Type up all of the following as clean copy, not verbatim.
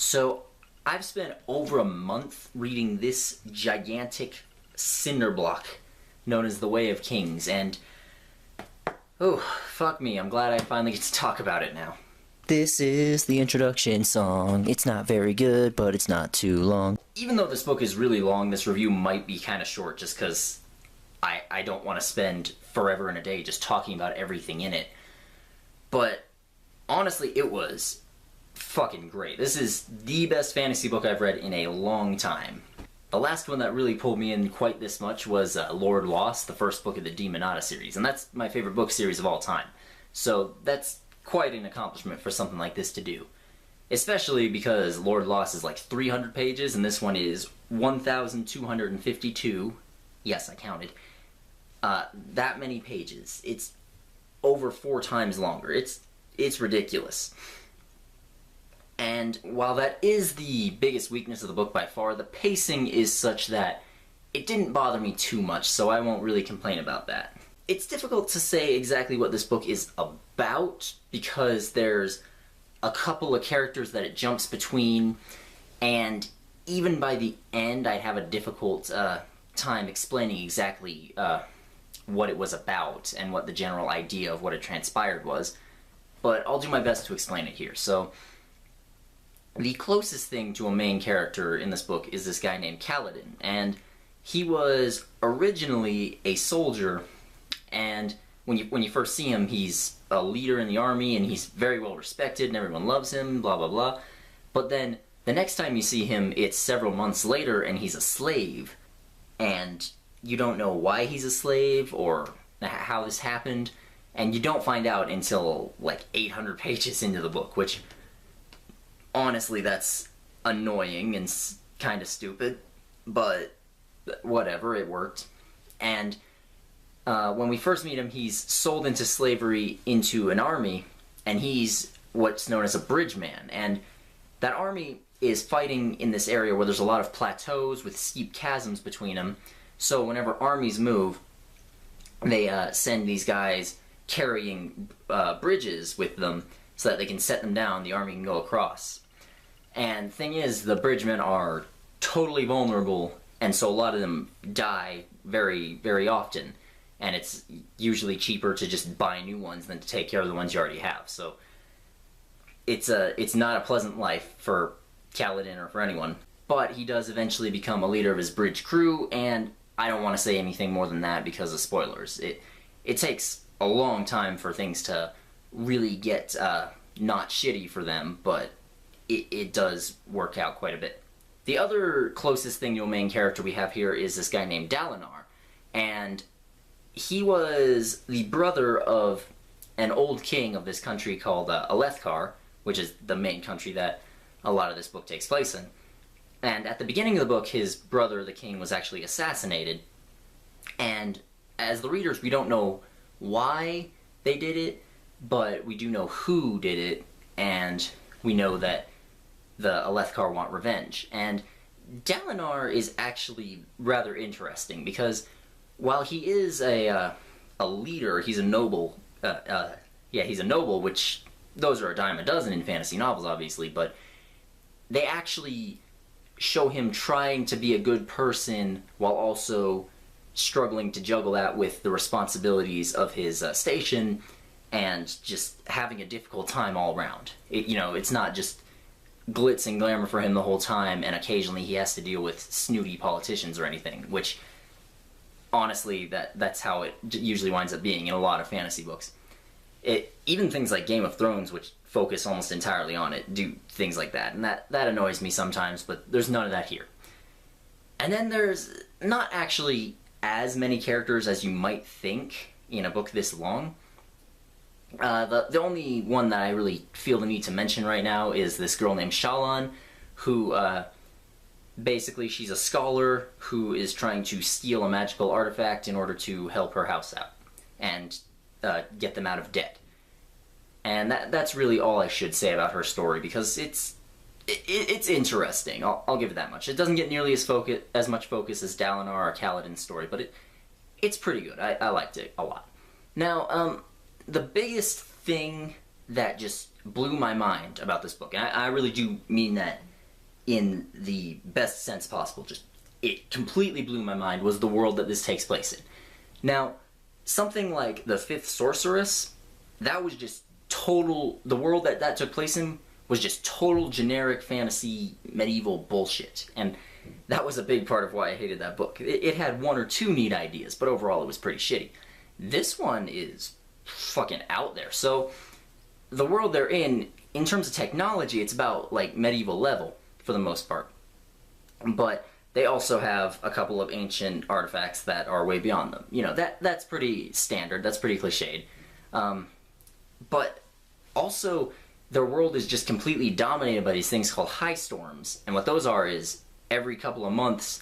So, I've spent over a month reading this gigantic cinder block known as The Way of Kings, and oh, fuck me, I'm glad I finally get to talk about it now. This is the introduction song. It's not very good, but it's not too long. Even though this book is really long, this review might be kind of short just because I don't want to spend forever and a day just talking about everything in it. But honestly, it was fucking great. This is the best fantasy book I've read in a long time. The last one that really pulled me in quite this much was Lord Lost, the first book of the Deem series, and that's my favorite book series of all time. So that's quite an accomplishment for something like this to do. Especially because Lord Lost is like 300 pages, and this one is 1,252. Yes, I counted. That many pages. It's over 4 times longer. It's ridiculous. And while that is the biggest weakness of the book by far, the pacing is such that it didn't bother me too much, so I won't really complain about that. It's difficult to say exactly what this book is about, because there's a couple of characters that it jumps between, and even by the end I'd have a difficult time explaining exactly what it was about and what the general idea of what had transpired was, but I'll do my best to explain it here. So, the closest thing to a main character in this book is this guy named Kaladin, and he was originally a soldier, and when you first see him, he's a leader in the army, and he's very well respected, and everyone loves him, blah blah blah. But then, the next time you see him, it's several months later, and he's a slave, and you don't know why he's a slave, or how this happened, and you don't find out until like 800 pages into the book, which, honestly, that's annoying and kind of stupid, but whatever, it worked. And when we first meet him, he's sold into slavery into an army, and he's what's known as a bridge man. And that army is fighting in this area where there's a lot of plateaus with steep chasms between them, so whenever armies move, they send these guys carrying bridges with them so that they can set them down, the army can go across. And thing is, the bridgemen are totally vulnerable, and so a lot of them die very, very often. And it's usually cheaper to just buy new ones than to take care of the ones you already have. So it's not a pleasant life for Kaladin or for anyone. But he does eventually become a leader of his bridge crew, and I don't want to say anything more than that because of spoilers. It takes a long time for things to really get not shitty for them, but it does work out quite a bit. The other closest thing to a main character we have here is this guy named Dalinar, and he was the brother of an old king of this country called Alethkar, which is the main country that a lot of this book takes place in. And at the beginning of the book, his brother, the king, was actually assassinated, and as the readers, we don't know why they did it, but we do know who did it, and we know that the Alethkar want revenge. And Dalinar is actually rather interesting, because while he is a leader, he's a noble, he's a noble, which those are a dime a dozen in fantasy novels, obviously, but they actually show him trying to be a good person while also struggling to juggle that with the responsibilities of his station and just having a difficult time all around. It's not just glitz and glamour for him the whole time, and occasionally he has to deal with snooty politicians or anything, which, honestly, that's how it usually winds up being in a lot of fantasy books. Even things like Game of Thrones, which focus almost entirely on it, do things like that, and that annoys me sometimes, but there's none of that here. And then there's not actually as many characters as you might think in a book this long. The only one that I really feel the need to mention right now is this girl named Shallan, who, basically she's a scholar who is trying to steal a magical artifact in order to help her house out and get them out of debt. And that's really all I should say about her story, because it's interesting. I'll give it that much. It doesn't get nearly as much focus as Dalinar or Kaladin's story, but it's pretty good. I liked it a lot. Now, the biggest thing that just blew my mind about this book, and I really do mean that in the best sense possible. Just, it completely blew my mind, was the world that this takes place in. Now, something like the Fifth Sorceress, that was just total, the world that took place in was just total generic fantasy medieval bullshit. And that was a big part of why I hated that book. It had one or two neat ideas, but overall it was pretty shitty. This one is fucking out there. So, the world they're in terms of technology, it's about, like, medieval level, for the most part. But they also have a couple of ancient artifacts that are way beyond them. You know, that's pretty standard, that's pretty cliched. But also, their world is just completely dominated by these things called high storms. And what those are is, every couple of months,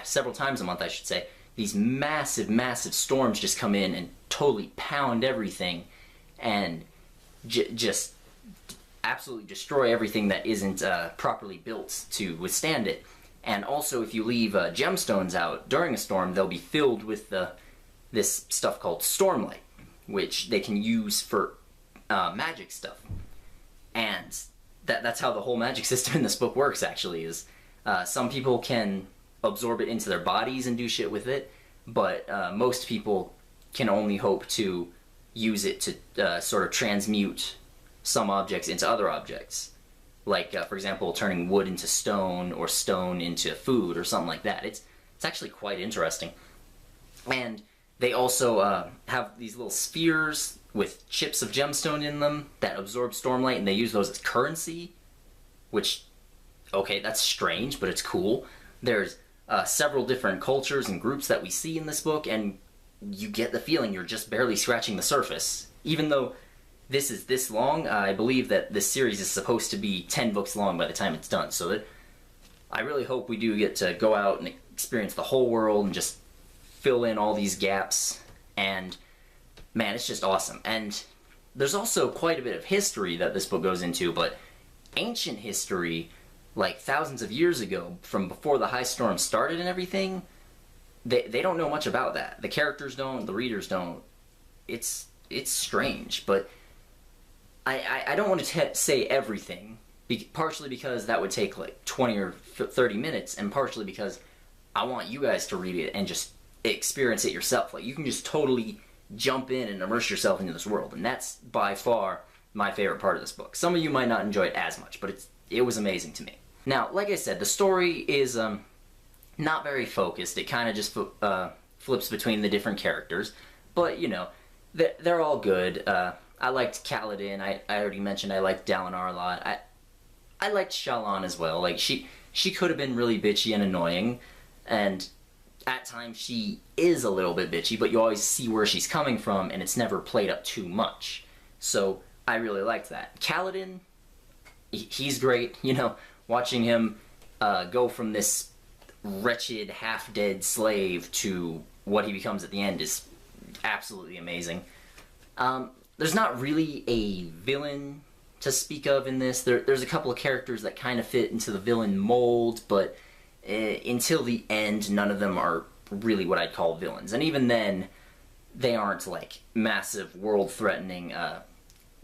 several times a month, I should say, these massive, massive storms just come in and totally pound everything and just absolutely destroy everything that isn't properly built to withstand it. And also, if you leave gemstones out during a storm, they'll be filled with this stuff called Stormlight, which they can use for magic stuff. And that's how the whole magic system in this book works, actually, is some people can absorb it into their bodies and do shit with it, but most people can only hope to use it to sort of transmute some objects into other objects. Like, for example, turning wood into stone, or stone into food, or something like that. It's actually quite interesting. And they also have these little spheres with chips of gemstone in them that absorb stormlight, and they use those as currency, which, okay, that's strange, but it's cool. There's several different cultures and groups that we see in this book, and you get the feeling you're just barely scratching the surface. Even though this is this long, I believe that this series is supposed to be 10 books long by the time it's done, so that I really hope we do get to go out and experience the whole world and just fill in all these gaps, and man, it's just awesome. And there's also quite a bit of history that this book goes into, but ancient history, like thousands of years ago, from before the High Storm started and everything, they don't know much about that. The characters don't, the readers don't. It's strange, but I don't want to say everything, partially because that would take like 20 or 30 minutes, and partially because I want you guys to read it and just experience it yourself. Like, you can just totally jump in and immerse yourself into this world, and that's by far my favorite part of this book. Some of you might not enjoy it as much, but it was amazing to me. Now, like I said, the story is not very focused. It kind of just flips between the different characters, but, you know, they're all good. I liked Kaladin. I already mentioned I liked Dalinar a lot. I liked Shallan as well. Like, she could have been really bitchy and annoying, and at times she is a little bit bitchy, but you always see where she's coming from, and it's never played up too much. So I really liked that. Kaladin, he's great. You know, watching him go from this wretched, half-dead slave to what he becomes at the end is absolutely amazing. There's not really a villain to speak of in this. There's a couple of characters that kind of fit into the villain mold, but until the end, none of them are really what I'd call villains. And even then, they aren't like massive, world-threatening,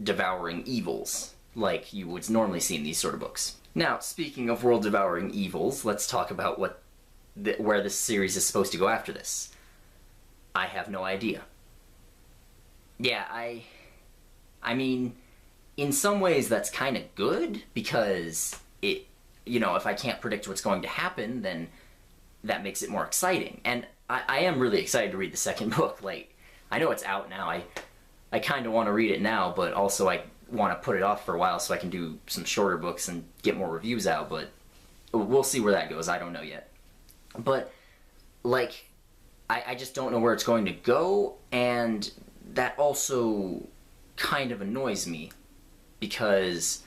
devouring evils like you would normally see in these sort of books. Now, speaking of world-devouring evils, let's talk about where this series is supposed to go after this. I have no idea. Yeah, I mean, in some ways that's kind of good, because you know, if I can't predict what's going to happen, then that makes it more exciting. And I am really excited to read the second book. Like, I know it's out now. I kind of want to read it now, but also I want to put it off for a while so I can do some shorter books and get more reviews out, but we'll see where that goes. I don't know yet. But, like, I just don't know where it's going to go, and that also kind of annoys me, because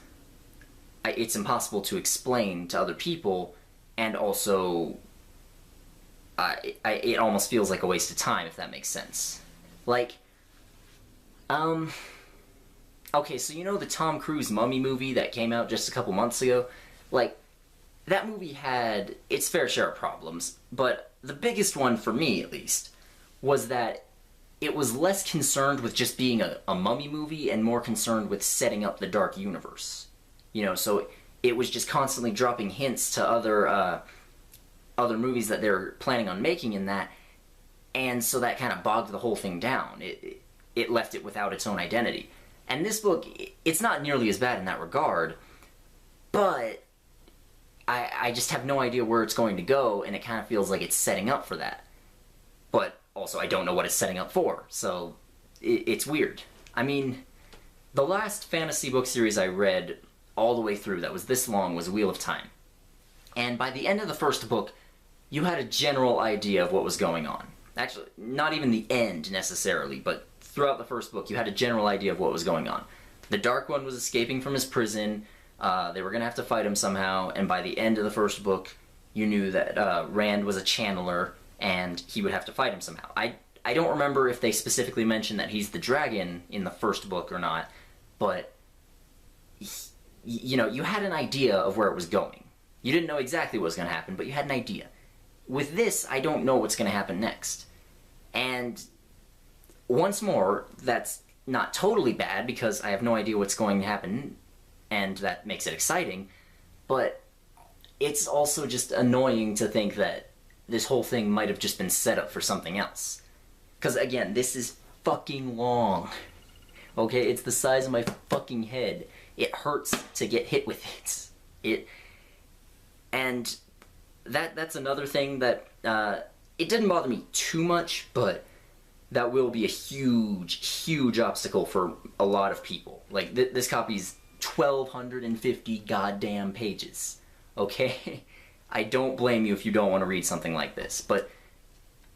it's impossible to explain to other people, and also it almost feels like a waste of time, if that makes sense. Like, okay, so you know the Tom Cruise Mummy movie that came out just a couple months ago? Like, that movie had its fair share of problems, but the biggest one, for me at least, was that it was less concerned with just being a mummy movie and more concerned with setting up the dark universe. you know, so it was just constantly dropping hints to other movies that they're planning on making in that, and so that kind of bogged the whole thing down. It left it without its own identity. And this book, it's not nearly as bad in that regard, but I just have no idea where it's going to go, and it kind of feels like it's setting up for that. But also, I don't know what it's setting up for, so it's weird. I mean, the last fantasy book series I read all the way through that was this long was Wheel of Time. And by the end of the first book, you had a general idea of what was going on. Actually, not even the end necessarily, but throughout the first book, you had a general idea of what was going on. The Dark One was escaping from his prison, they were going to have to fight him somehow, and by the end of the first book, you knew that Rand was a channeler, and he would have to fight him somehow. I don't remember if they specifically mentioned that he's the dragon in the first book or not, but, you know, you had an idea of where it was going. You didn't know exactly what was going to happen, but you had an idea. With this, I don't know what's going to happen next. And once more, that's not totally bad, because I have no idea what's going to happen, and that makes it exciting, but it's also just annoying to think that this whole thing might have just been set up for something else. Because, again, this is fucking long. Okay, it's the size of my fucking head. It hurts to get hit with it. And that's another thing that, it didn't bother me too much, but that will be a huge, huge obstacle for a lot of people. Like, this copy's 1,250 goddamn pages, okay? I don't blame you if you don't want to read something like this, but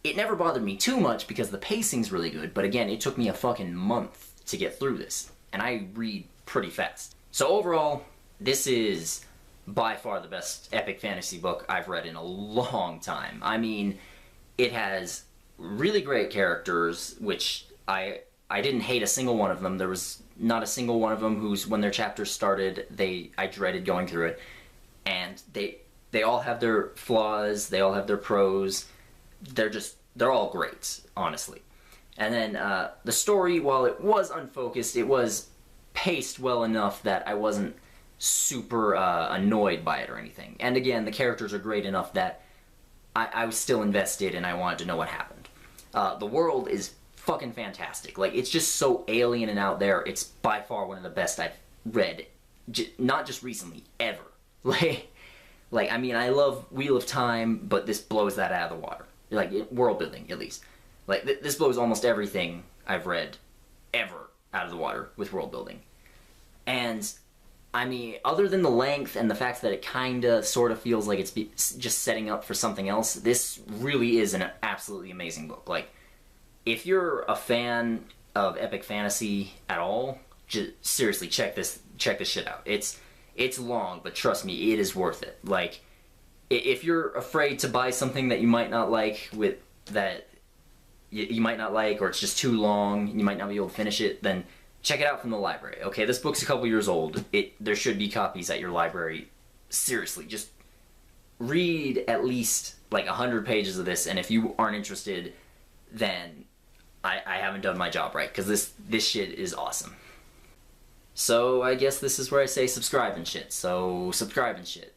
it never bothered me too much because the pacing's really good, but again, it took me a fucking month to get through this, and I read pretty fast. So overall, this is by far the best epic fantasy book I've read in a long time. I mean, it has really great characters, which I didn't hate a single one of them. There was not a single one of them who's, when their chapters started, I dreaded going through it. And they all have their flaws, they all have their pros. They're all great, honestly. And then the story, while it was unfocused, it was paced well enough that I wasn't super annoyed by it or anything. And again, the characters are great enough that I was still invested and I wanted to know what happened. The world is fucking fantastic. Like, it's just so alien and out there. It's by far one of the best I've read. Not just recently, ever. Like, I mean, I love Wheel of Time, but this blows that out of the water. Like, world building, at least. Like, this blows almost everything I've read ever out of the water with world building. And, I mean, other than the length and the fact that it kinda, sorta feels like it's just setting up for something else, this really is an absolutely amazing book. Like, if you're a fan of epic fantasy at all, just seriously check this shit out. It's long, but trust me, it is worth it. Like, if you're afraid to buy something that you might not like, you might not like, or it's just too long, and you might not be able to finish it, then check it out from the library. Okay, this book's a couple years old. There should be copies at your library. Seriously, just read at least like 100 pages of this, and if you aren't interested, then I haven't done my job right, because this shit is awesome. So I guess this is where I say subscribe and shit. So subscribe and shit.